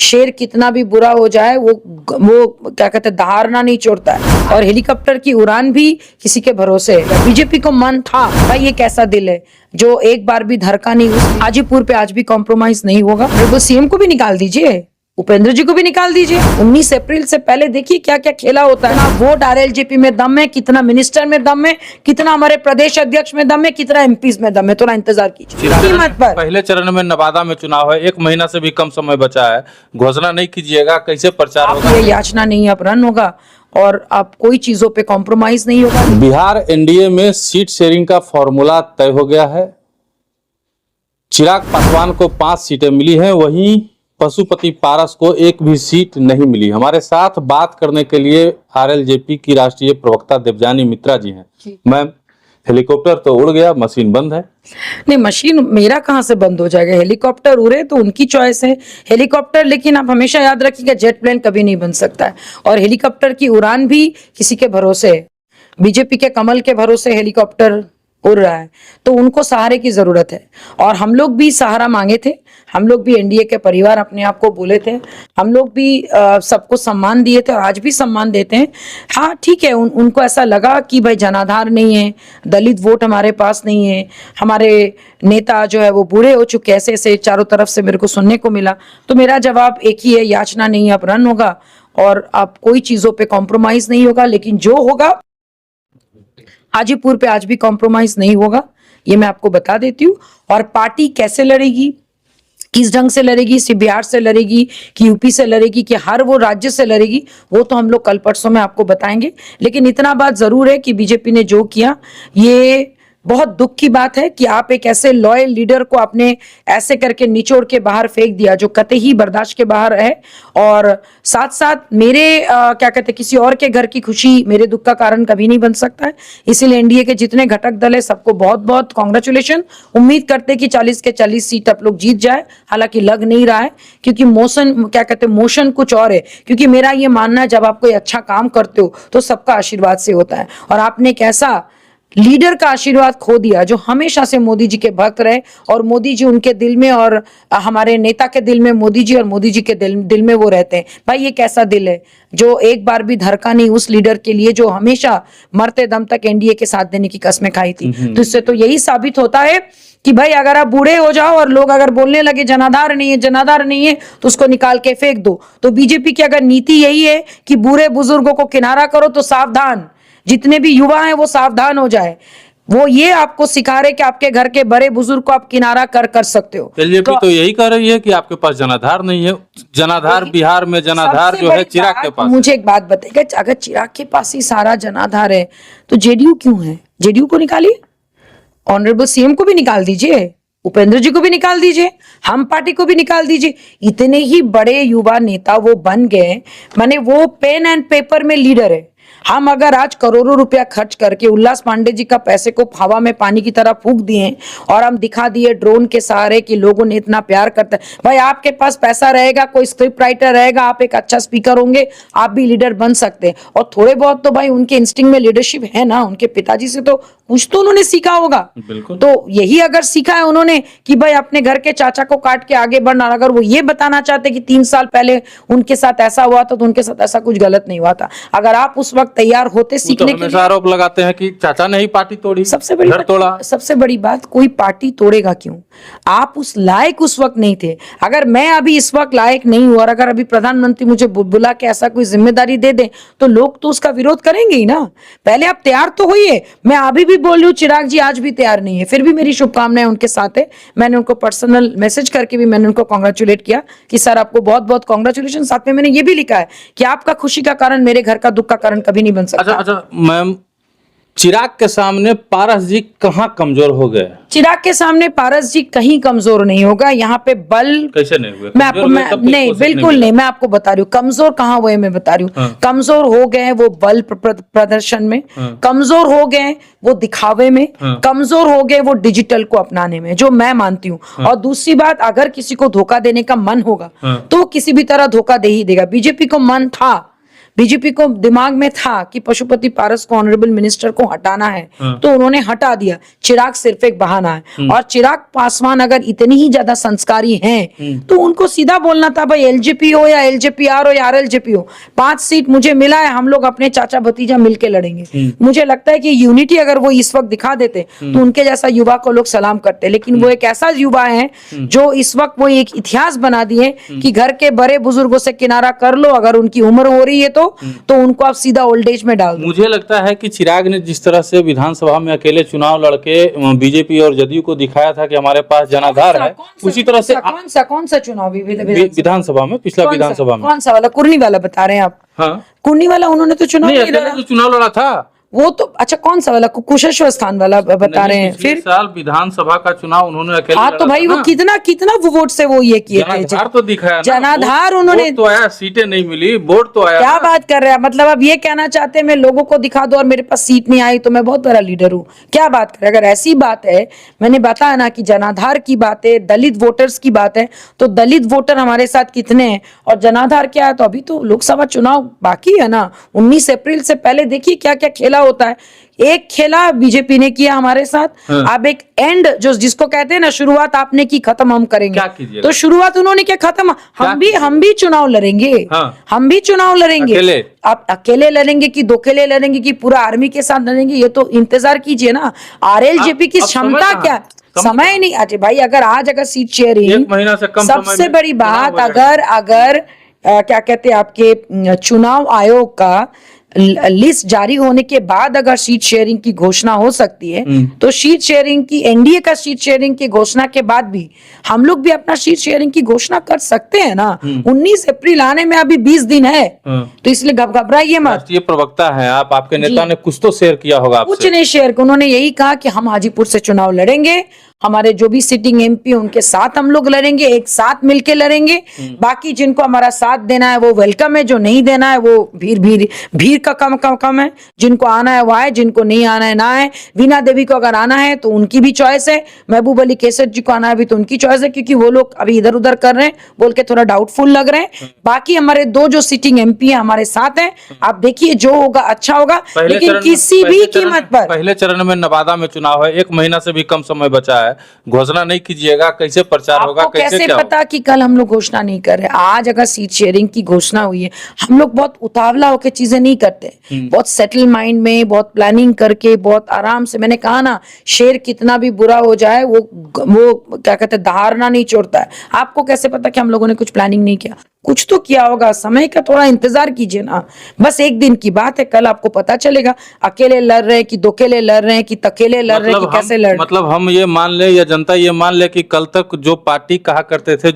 शेर कितना भी बुरा हो जाए वो क्या कहते हैं दहाड़ना नहीं छोड़ता है। और हेलीकॉप्टर की उड़ान भी किसी के भरोसे है। बीजेपी को मन था भाई ये कैसा दिल है जो एक बार भी धड़का नहीं। हाजीपुर पे आज भी कॉम्प्रोमाइज नहीं होगा। वो सीएम को भी निकाल दीजिए, उपेंद्र जी को भी निकाल दीजिए। 19 अप्रैल से पहले देखिए क्या क्या खेला होता है ना। वोट आरएलजेपी में दम है, कितना मिनिस्टर में दम है, कितना हमारे प्रदेश अध्यक्ष में दम है, कितना एमपीज में दम है। थोड़ा इंतजार कीजिए कीमत पर। पहले चरण में नवादा में चुनाव है, 1 महीना से भी कम समय बचा है, घोषणा नहीं कीजिएगा, कैसे प्रचार होगा? ये याचना नहीं अब रन होगा और आप कोई चीजों पे कॉम्प्रोमाइज नहीं होगा। बिहार एनडीए में सीट शेयरिंग का फॉर्मूला तय हो गया है। चिराग पासवान को 5 सीटें मिली हैं, वहीं पशुपति पारस को एक भी सीट नहीं मिली। हमारे साथ बात करने के लिए आरएलजेपी की राष्ट्रीय प्रवक्ता देवजानी मित्रा जी हैं। मैम, हेलीकॉप्टर तो उड़ गया, मशीन बंद है। नहीं, मशीन मेरा कहां से बंद हो जाएगा? हेलीकॉप्टर उड़े तो उनकी चॉइस है हेलीकॉप्टर, लेकिन आप हमेशा याद रखिएगा जेट प्लेन कभी नहीं बन सकता है और हेलीकॉप्टर की उड़ान भी किसी के भरोसे है। बीजेपी के कमल के भरोसे हेलीकॉप्टर उड़ रहा है तो उनको सहारे की जरूरत है और हम लोग भी सहारा मांगे थे। हम लोग भी एनडीए के परिवार अपने आप को बोले थे, हम लोग भी सबको सम्मान दिए थे और आज भी सम्मान देते हैं। हाँ ठीक है, उनको ऐसा लगा कि भाई जनाधार नहीं है, दलित वोट हमारे पास नहीं है, हमारे नेता जो है वो बूढ़े हो चुके, ऐसे ऐसे चारों तरफ से मेरे को सुनने को मिला। तो मेरा जवाब एक ही है, याचना नहीं अब रन होगा और अब कोई चीजों पे कॉम्प्रोमाइज नहीं होगा। लेकिन जो होगा हाजीपुर पे आज भी कॉम्प्रोमाइज नहीं होगा, ये मैं आपको बता देती हूँ। और पार्टी कैसे लड़ेगी, किस ढंग से लड़ेगी, सिर्फ बिहार से लड़ेगी कि यूपी से लड़ेगी कि हर वो राज्य से लड़ेगी, वो तो हम लोग कल परसों में आपको बताएंगे। लेकिन इतना बात जरूर है कि बीजेपी ने जो किया ये बहुत दुख की बात है कि आप एक ऐसे लॉयल लीडर को आपने ऐसे करके निचोड़ के बाहर फेंक दिया जो कतई बर्दाश्त के बाहर है। और साथ साथ मेरे क्या कहते हैं किसी और के घर की खुशी मेरे दुख का कारण कभी नहीं बन सकता है। इसीलिए एनडीए के जितने घटक दल है सबको बहुत बहुत कॉन्ग्रेचुलेशन। उम्मीद करते हैं कि 40 के 40 सीट आप लोग जीत जाए, हालांकि लग नहीं रहा है क्योंकि मोशन कुछ और है। क्योंकि मेरा ये मानना है जब आप कोई अच्छा काम करते हो तो सबका आशीर्वाद से होता है और आपने एक ऐसा लीडर का आशीर्वाद खो दिया जो हमेशा से मोदी जी के भक्त रहे और मोदी जी उनके दिल में और हमारे नेता के दिल में मोदी जी और मोदी जी के दिल में वो रहते हैं। भाई ये कैसा दिल है जो एक बार भी धड़का नहीं उस लीडर के लिए जो हमेशा मरते दम तक एनडीए के साथ देने की कसमें खाई थी। तो इससे तो यही साबित होता है कि भाई अगर आप बूढ़े हो जाओ और लोग अगर बोलने लगे जनाधार नहीं है तो उसको निकाल के फेंक दो। तो बीजेपी की अगर नीति यही है कि बूढ़े बुजुर्गों को किनारा करो तो सावधान, जितने भी युवा हैं वो सावधान हो जाए। वो ये आपको सिखा रहे कि आपके घर के बड़े बुजुर्ग को आप किनारा कर सकते हो। एलजेपी तो यही कह रही है कि आपके पास जनाधार नहीं है। जनाधार बिहार में जनाधार जो है चिराग के पास। मुझे एक बात बताइएगा, अगर चिराग के पास ही सारा जनाधार है तो जेडीयू क्यों है? जेडीयू को निकालिए, ऑनरेबल सीएम को भी निकाल दीजिए, उपेंद्र जी को भी निकाल दीजिए, हम पार्टी को भी निकाल दीजिए। इतने ही बड़े युवा नेता वो बन गए, माने वो पेन एंड पेपर में लीडर है। हम अगर आज करोड़ों रुपया खर्च करके उल्लास पांडे जी का पैसे को हवा में पानी की तरह फूंक दिए और हम दिखा दिए ड्रोन के सहारे कि लोगों ने इतना प्यार करता है। भाई आपके पास पैसा रहेगा, कोई स्क्रिप्ट राइटर रहेगा, आप एक अच्छा स्पीकर होंगे, आप भी लीडर बन सकते हैं। और थोड़े बहुत तो भाई उनके इंस्टिंक्ट में लीडरशिप है ना, उनके पिताजी से तो कुछ तो उन्होंने सीखा होगा। तो यही अगर सीखा है उन्होंने कि भाई अपने घर के चाचा को काट के आगे बढ़ना, अगर वो ये बताना चाहते कि 3 साल पहले उनके साथ ऐसा हुआ था तो उनके साथ ऐसा कुछ गलत नहीं हुआ था। अगर आप उस वक्त तैयार होते सीखने के लिए। आरोप लगाते हैं कि चाचा ने ही पार्टी तोड़ी, सबसे बड़ी बात कोई पार्टी तोड़ेगा क्यों? आप उस लायक उस वक्त नहीं थे। अगर मैं अभी इस वक्त लायक नहीं हूं और अगर अभी प्रधानमंत्री मुझे बुला के ऐसा कोई जिम्मेदारी दे दे तो लोग तो उसका विरोध करेंगे ही ना। पहले आप तैयार तो होइए। मैं अभी भी बोल रही हूँ चिराग जी आज भी तैयार नहीं है, फिर भी मेरी शुभकामनाएं उनके साथ है। मैंने उनको पर्सनल मैसेज करके भी मैंने उनको कांग्रेचुलेट किया कि सर आपको बहुत बहुत कांग्रेचुलेशन। साथ में मैंने ये भी लिखा है कि आपका खुशी का कारण मेरे घर का दुख का कारण कभी नहीं बन सकता। अच्छा मैम, चिराग के सामने पारस जी कहाँ कमजोर हो गए? चिराग के सामने पारस जी कहीं कमजोर नहीं होगा। यहाँ पे बल कैसे नहीं हुए? मैं आपको नहीं बिल्कुल नहीं, मैं आपको बता रही हूँ कमजोर कहाँ हुए। मैं बता रही हूँ कमजोर हो गए वो बल प्रदर्शन में, कमजोर हो गए वो दिखावे में, कमजोर हो गए वो डिजिटल को अपनाने में, जो मैं मानती हूँ। और दूसरी बात, अगर किसी को धोखा देने का मन होगा तो किसी भी तरह धोखा दे ही देगा। बीजेपी को मन था बीजेपी को दिमाग में था कि पशुपति पारस को ऑनरेबल मिनिस्टर को हटाना है, तो उन्होंने हटा दिया। चिराग सिर्फ एक बहाना है। और चिराग पासवान अगर इतनी ही ज्यादा संस्कारी हैं तो उनको सीधा बोलना था, भाई एलजेपी हो या एलजेपीआर हो या आरएलजेपी हो, 5 सीट मुझे मिला है, हम लोग अपने चाचा भतीजा मिलके लड़ेंगे। मुझे लगता है कि यूनिटी अगर वो इस वक्त दिखा देते तो उनके जैसा युवा को लोग सलाम करते। लेकिन वो एक ऐसा युवा है जो इस वक्त वो एक इतिहास बना दिए कि घर के बड़े बुजुर्गों से किनारा कर लो, अगर उनकी उम्र हो रही है तो उनको आप सीधा ओल्ड एज में डाल दो। मुझे लगता है कि चिराग ने जिस तरह से विधानसभा में अकेले चुनाव लड़के बीजेपी और जदयू को दिखाया था कि हमारे पास जनाधार है, उसी तरह से कौन सा चुनाव विधानसभा में, पिछला विधानसभा में कौन सा वाला, कुर्नी वाला बता रहे हैं आप? हाँ, कुर्नी वाला उन्होंने तो चुनाव नहीं, नहीं अकेले लड़ा। जो चुनाव लड़ा था वो तो अच्छा, कौन सा वाला, कुशेश्वर स्थान वाला बता रहे हैं? पिछले फिर साल विधानसभा का चुनाव उन्होंने अकेले हाँ, लड़ा तो भाई था वो ना। कितना वो वोट से वो ये किए थे। जनाधार तो दिखाया ना, जनाधार वोट उन्होंने तो आया, सीटें नहीं मिली, वोट तो आया क्या ना। बात कर रहे हैं? मतलब अब ये कहना चाहते हैं मैं लोगों को दिखा दो और मेरे पास सीट नहीं आई तो मैं बहुत बड़ा लीडर हूँ? क्या बात कर रहे हैं? अगर ऐसी बात है, मैंने बताया ना कि जनाधार की बात है, दलित वोटर्स की बात है, तो दलित वोटर हमारे साथ कितने हैं और जनाधार क्या है? तो अभी तो लोकसभा चुनाव बाकी है ना, 19 अप्रैल से पहले देखिए क्या क्या खेला होता है। एक खेला बीजेपी ने किया हमारे साथ, अब एक एंड जो जिसको कहते हैं ना, शुरुआत आपने की, खत्म हम करेंगे। क्या कीजिएगा? तो शुरुआत उन्होंने क्या, खत्म हम भी चुनाव लड़ेंगे। हाँ। हम भी चुनाव लड़ेंगे। अकेले? आप अकेले लड़ेंगे कि दो अकेले लड़ेंगे कि पूरा आर्मी के साथ लड़ेंगे, ये तो इंतजार कीजिए ना। आरएलजेपी की अब क्षमता क्या, समय नहीं। अच्छा भाई, अगर सीट शेयरिंग, 1 महीना से कम समय सबसे में बड़ी बात, चुनाव हो अगर क्या कहते हैं, आपके चुनाव आयोग का लिस्ट जारी होने के बाद अगर सीट शेयरिंग की घोषणा हो सकती है, तो सीट शेयरिंग की, एनडीए का सीट शेयरिंग की घोषणा के बाद भी हम लोग भी अपना सीट शेयरिंग की घोषणा कर सकते हैं ना। 19 अप्रैल आने में अभी 20 दिन है, तो इसलिए घबराइए मत। राष्ट्रीय प्रवक्ता है आप, आपके नेता ने कुछ तो शेयर किया होगा आपसे। कुछ नहीं शेयर किया, उन्होंने यही कहा कि हम हाजीपुर से चुनाव लड़ेंगे, हमारे जो भी सिटिंग एमपी उनके साथ हम लोग लड़ेंगे, एक साथ मिलके लड़ेंगे। बाकी जिनको हमारा साथ देना है वो वेलकम है, जो नहीं देना है वो भीड़ का कम है। जिनको आना है वो आए, जिनको नहीं आना है ना आए। वीणा देवी को अगर आना है तो उनकी भी चॉइस है, महबूब अली केसर जी को आना है भी तो उनकी चॉइस है, क्योंकि वो लोग अभी इधर उधर कर रहे हैं बोल के थोड़ा डाउटफुल लग रहे हैं। बाकी हमारे 2 जो सिटिंग एमपी है हमारे साथ हैं, आप देखिए जो होगा अच्छा होगा, लेकिन किसी भी कीमत पर। पहले चरण में नवादा में चुनाव है, 1 महीना से भी कम समय बचा है, घोषणा नहीं कीजिएगा, कैसे प्रचार होगा, कैसे पता कि कल हम लोग घोषणा नहीं कर रहे? आज अगर सीट शेयरिंग की घोषणा हुई है, हम लोग बहुत उतावला होकर चीजें नहीं करते, बहुत सेटल माइंड में, बहुत प्लानिंग करके, बहुत आराम से। मैंने कहा ना, शेर कितना भी बुरा हो जाए वो क्या कहते हैं, धारणा नहीं छोड़ता है। आपको कैसे पता कि हम लोगों ने कुछ प्लानिंग नहीं किया? कुछ तो किया होगा, समय का थोड़ा इंतजार कीजिए ना। बस एक दिन की बात है, कल आपको पता चलेगा अकेले लड़ रहे हैं कि दो अकेले लड़ रहे हैं कि तकेले लड़ रहे हैं कि कैसे लड़। मतलब हम ये मान ले या जनता ये मान ले कि कल तक जो पार्टी कहा करते थे,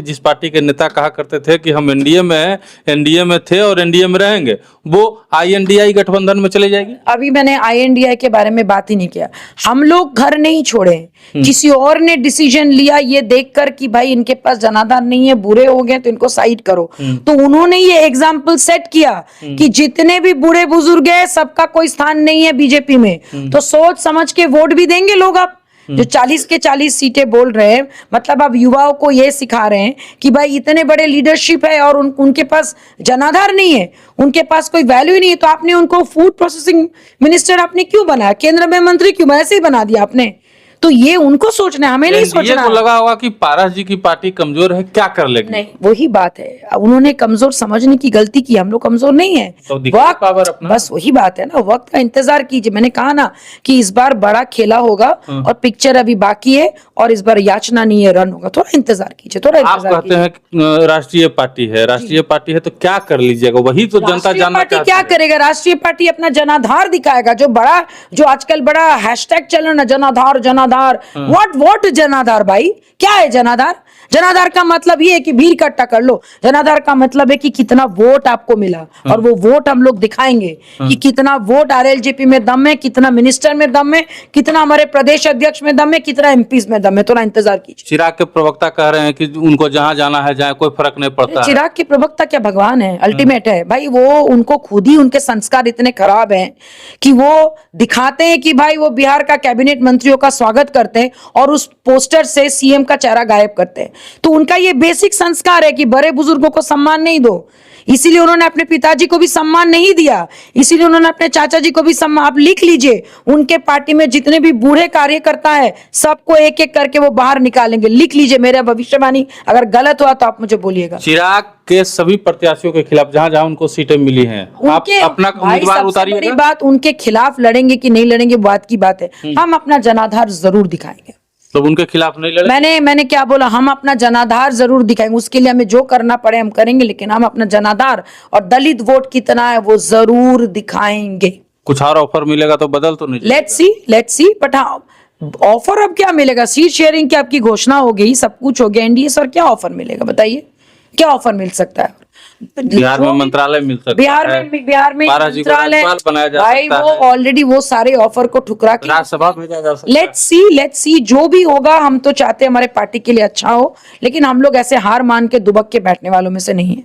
जिस पार्टी के नेता कहा करते थे कि हम एनडीए में हैं, एनडीए में थे और एनडीए में रहेंगे, वो आईएनडीआई गठबंधन में चले जाएगी। अभी मैंने आईएनडीआई के बारे में बात ही नहीं किया। हम लोग घर नहीं छोड़े, किसी और ने डिसीजन लिया ये देखकर कि भाई इनके पास जनाधार नहीं है, बुरे हो गए तो इनको साइड करो, तो उन्होंने ये एग्जाम्पल सेट किया कि जितने भी बूढ़े बुजुर्ग हैं सबका कोई स्थान नहीं है बीजेपी में, तो सोच समझ के वोट भी देंगे लोग। आप जो 40 के 40 सीटें बोल रहे हैं, मतलब आप युवाओं को ये सिखा रहे हैं कि भाई इतने बड़े लीडरशिप है और उनके पास जनाधार नहीं है, उनके पास कोई वैल्यू नहीं है, तो आपने उनको फूड प्रोसेसिंग मिनिस्टर आपने क्यों बनाया, केंद्र में मंत्री क्यों, ऐसे ही बना दिया आपने? तो ये उनको सोचना है, हमें नहीं सोचना। को लगा होगा कि पारस जी की पार्टी कमजोर है, क्या कर लेगी? नहीं, वही बात है, उन्होंने कमजोर समझने की गलती की, हम लोग कमजोर नहीं है। तो वक्त पावर अपना, बस वही बात है ना, वक्त का इंतजार कीजिए। मैंने कहा ना कि इस बार बड़ा खेला होगा और पिक्चर अभी बाकी है, और इस बार याचना नहीं है, रन होगा। थोड़ा इंतजार कीजिए, थोड़ा इंतजार आप कहते हैं राष्ट्रीय पार्टी है, राष्ट्रीय पार्टी है तो क्या कर लीजिएगा? वही तो जनता जानना चाहती है। क्या करेगा राष्ट्रीय पार्टी? अपना जनाधार दिखाएगा, जो आजकल बड़ा हैशटैग चल रहा है ना, जनाधार। व्हाट जनाधार भाई, क्या है जनाधार? जनाधार का मतलब ये है कि भीड़ इकट्ठा कर लो। जनाधार का मतलब है कि कितना वोट आपको मिला, और वो वोट हम लोग दिखाएंगे कि कितना वोट आरएलजेपी में दम है, कितना मिनिस्टर में दम है, कितना हमारे प्रदेश अध्यक्ष में दम है, कितना एमपीज में दम है। थोड़ा इंतजार कीजिए। चिराग के प्रवक्ता कह रहे हैं कि उनको जहां जाना है जाए, कोई फर्क नहीं पड़ता। चिराग के प्रवक्ता क्या भगवान है, अल्टीमेट है भाई? वो उनको खुद ही उनके संस्कार इतने खराब हैं कि वो दिखाते हैं कि भाई वो बिहार का कैबिनेट मंत्रियों का स्वागत करते हैं और उस पोस्टर से सीएम का चेहरा गायब करते हैं। तो उनका ये बेसिक संस्कार है कि बड़े बुजुर्गों को सम्मान नहीं दो, इसीलिए उन्होंने अपने पिताजी को भी सम्मान नहीं दिया, इसीलिए उन्होंने अपने चाचा जी को भी सम्मान। आप लिख लीजिए, उनके पार्टी में जितने भी बूढ़े कार्यकर्ता है सबको एक एक करके वो बाहर निकालेंगे। लिख लीजिए, मेरा भविष्यवाणी अगर गलत हुआ तो आप मुझे बोलिएगा। चिराग के सभी प्रत्याशियों के खिलाफ जहां जहां उनको सीटें मिली हैं, आप उनके अपना भाई उम्मीदवार सबसे उतारिएगा। बड़ी बात, उनके खिलाफ लड़ेंगे कि नहीं लड़ेंगे बात की बात है, हम अपना जनाधार जरूर दिखाएंगे। तो उनके खिलाफ नहीं लड़े। मैंने क्या बोला, हम अपना जनाधार जरूर दिखाएंगे, उसके लिए हमें जो करना पड़े हम करेंगे, लेकिन हम अपना जनाधार और दलित वोट कितना है वो जरूर दिखाएंगे। कुछ और ऑफर मिलेगा तो बदल तो नहीं लेट्स सी बट हाँ, ऑफर अब क्या मिलेगा? सीट शेयरिंग की आपकी घोषणा हो गई, सब कुछ हो गया, एनडीए सर क्या ऑफर मिलेगा बताइए, क्या ऑफर मिल सकता है? बिहार में मंत्रालय मिल सकता है, बिहार में पारस जी को मंत्रालय राज्यपाल बनाया जा भाई, सकता वो है, ऑलरेडी वो सारे ऑफर को ठुकरा के राज्यसभा भेजा जा सकता है। लेट्स सी जो भी होगा। हम तो चाहते हैं हमारे पार्टी के लिए अच्छा हो, लेकिन हम लोग ऐसे हार मान के दुबक के बैठने वालों में से नहीं है।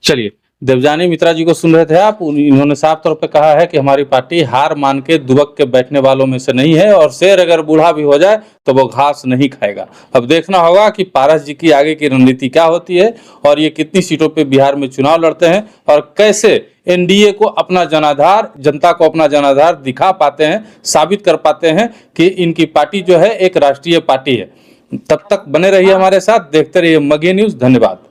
चलिए, देवजानी मित्रा जी को सुन रहे थे आप, इन्होंने साफ तौर पे कहा है कि हमारी पार्टी हार मान के दुबक के बैठने वालों में से नहीं है, और शेर अगर बूढ़ा भी हो जाए तो वो घास नहीं खाएगा। अब देखना होगा कि पारस जी की आगे की रणनीति क्या होती है, और ये कितनी सीटों पे बिहार में चुनाव लड़ते हैं, और कैसे एनडीए को अपना जनाधार, जनता को अपना जनाधार दिखा पाते हैं, साबित कर पाते हैं कि इनकी पार्टी जो है एक राष्ट्रीय पार्टी है। तब तक बने रहिए हमारे साथ, देखते रहिए मगही न्यूज़। धन्यवाद।